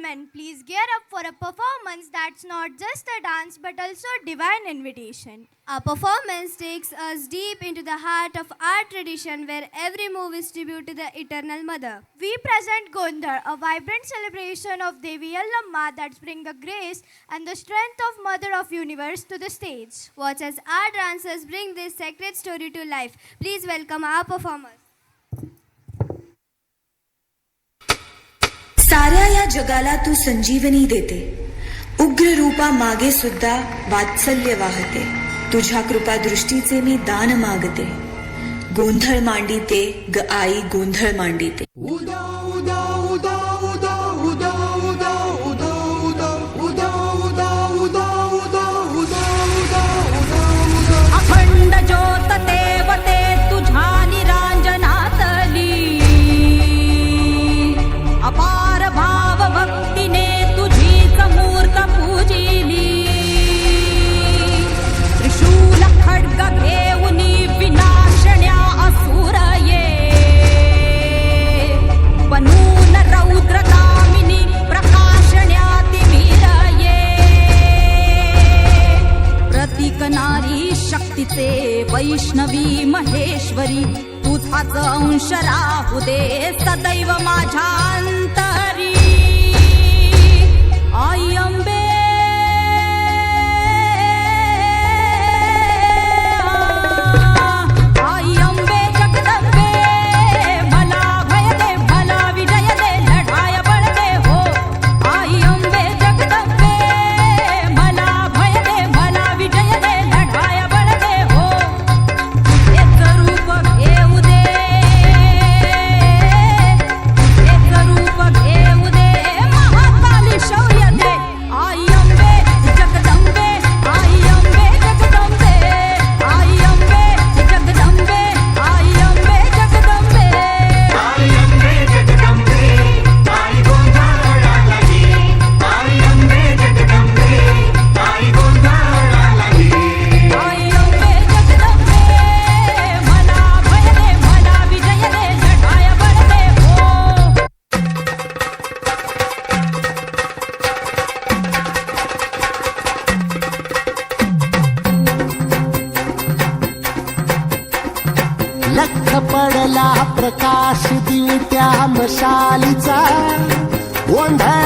gentlemen, please gear up for a performance that's not just a dance but also a divine invitation. Our performance takes us deep into the heart of our tradition where every move is tribute to the Eternal Mother. We present Gondhar, a vibrant celebration of Devi Yallamma that brings the grace and the strength of Mother of Universe to the stage. Watch as our dancers bring this sacred story to life. Please welcome our performers. साऱ्या या जगाला तू संजीवनी देते, उग्र रूपा मागे सुद्धा वात्सल्य वाहते. तुझ्या कृपा दृष्टीचे मी दान मागते. गोंधळ मांडिते ग आई, गोंधळ मांडिते. उदा उदा उदा उदा उदा उदा उदा उदा उदा उदा उदा उदा उदा उदा उदा अखंड ज्योत देवते तुझ्या निरांजनातली, अपार भाव भक्तीने तुझीच मूर्त पूजिली. त्रिशूल खड्ग घेऊनी विनाशण्या असुर ये, बनून रौद्र कामिनी प्रकाशण्या तिमिर ये. प्रतीक नारी शक्तीचे वैष्णवी महेश्वरी, तुझाच अंश राहू दे सदैव माझ्या अंतरी. आई अंबे, आई अंबे जगदंबे, मला भय दे, मला विजय दे, लढाया बळ दे हो. आई अंबे जगदंबे, मला भय दे, मला विजय दे, लढाया बळ दे हो. एक रूप घेऊ दे, एक रूप घेऊ दे, महाकाली शौर्य दे. आई अंबे जगदंबे, आई अंबे जगदंबे, आई अंबे जगदंबे, आई अंबे जगदंबे. आई अंबे जगदंबे, आई गोंधळाला गे. आई अंबे जगदंबे, आई गोंधळाला गे. आई अंबे जगदंबे, मला भय दे, मला विजय दे, लढाया बळ दे हो. लख पडला प्रकाश दिवट्या मशालीचा. गोंधळ